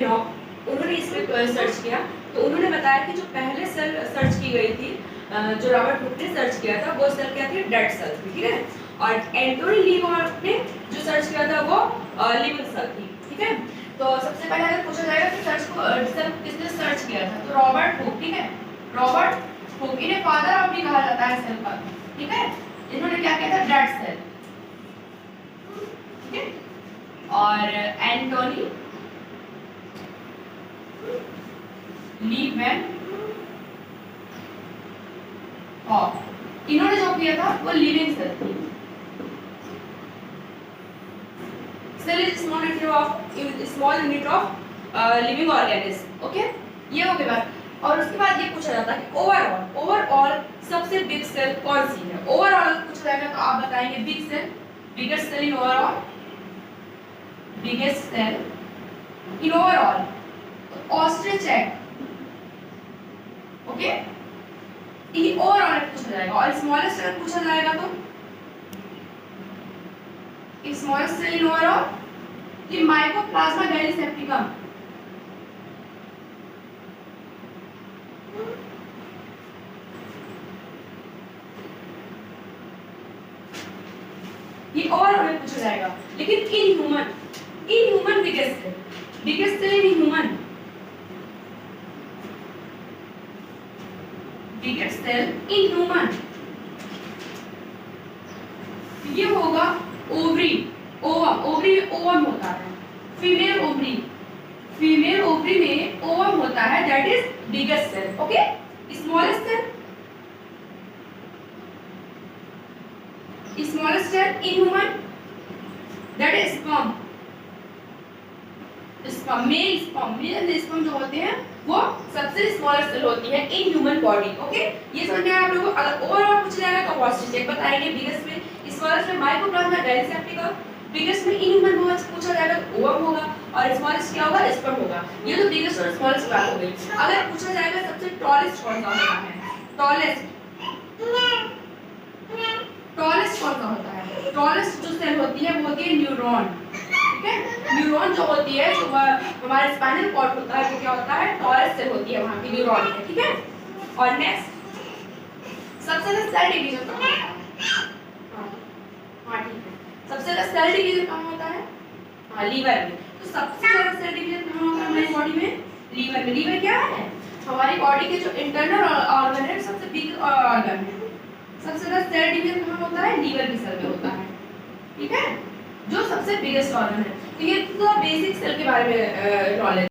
उन्होंने इस पे सर्च किया तो उन्होंने बताया कि जो पहले सेल सर्च की गई थी, जो रॉबर्ट हुक ने सर्च किया था, वो सेल क्या थी? डेड सेल थी, ठीक है। और एंटोनी लीवॉर्ट ने जो सर्च किया था वो लिविंग सेल थी, ठीक है। तो सबसे पहले अगर पूछा जाएगा कि सेल किसने सर्च किया था, तो रॉबर्ट हुक, ठीक है। रॉबर्ट हुक, इन्हें फादर ऑफ भी कहा जाता है सेल का, ठीक है। इन्होंने क्या किया था? डेड सेल, ठीक है। और एंटोनी लीवेन हॉक, इन्होंने जो किया था वो लिविंग सेल थी। Cell is small unit of living organism, okay. ये हो गई बात। और उसके बाद ये पूछा जाता है कि ओवरऑल सबसे बिग सेल कौन सी है? ओवरऑल पूछा जाएगा तो आप बताएंगे big cell, biggest cell in overall, biggest cell in overall ostrich egg, okay. ये ओवरऑल पूछा जाएगा। और स्मॉलेस्ट सेल पूछा जाएगा तो स्मॉलेस्ट सेल इन ओवरऑल ये माइकोप्लाज्मा गैलीसेप्टिकम, ये ओवरऑल पूछा जाएगा। लेकिन in human biggest cell in human, biggest cell in human ये होगा ओवरी, ओवरी में ओवम होता है, फीमेल ओवरी में ओवम होता है, that is biggest cell, okay. Smallest cell in human that is sperm, male sperm जो होते हैं वो सबसे स्मॉलेस्ट सेल होती है इन ह्यूमन बॉडी, ओके। ये समझ में आया आप लोगों को? अगर ओवरऑल पूछा जाएगा तो ऑस्ट्रिच एग बताएंगे, बिगेस्ट में, स्मॉलेस्ट में माइकोप्लाज्मा गैलीसेप्टिकम, बिगेस्ट में इन ह्यूमन पूछा जाएगा तो ओवम होगा, और स्मॉलेस्ट क्या होगा? स्पर्म होगा। ये तो बिगेस्ट और स्मॉलेस्ट बात हो गई। अगर पूछा जाएगा सबसे टॉलेस्ट कौन सा होता है? टॉलेस्ट कौन सा होता है? टॉलेस्ट जो सेल होती है वो होती है न्यूरॉन, ठीक है। न्यूरॉन जो होती है, जो हमारे स्पाइनल कॉर्ड होता है, वो क्या होता है? टॉलेस्ट सेल होती है, वहां की न्यूरॉन है, ठीक है। और नेक्स्ट सबसे ज्यादा सेल डिवीजन कहां होता है? हां ठीक है, सबसे ज्यादा सेल डिवीजन कहां होता है? हां, लीवर में। तो सबसे ज्यादा सेल डिवीजन कहां होता है हमारी बॉडी में? लीवर में। लीवर क्या है? हमारी बॉडी के जो इंटरनल ऑर्गन है, सबसे बिग ऑर्गन है। सबसे ज्यादा सेल डिवीजन कहां होता है? लीवर की सेल में होता है, ठीक है, जो सबसे बिगेस्ट ऑर्गन है। तो ये तो बेसिक सेल के बारे में नॉलेज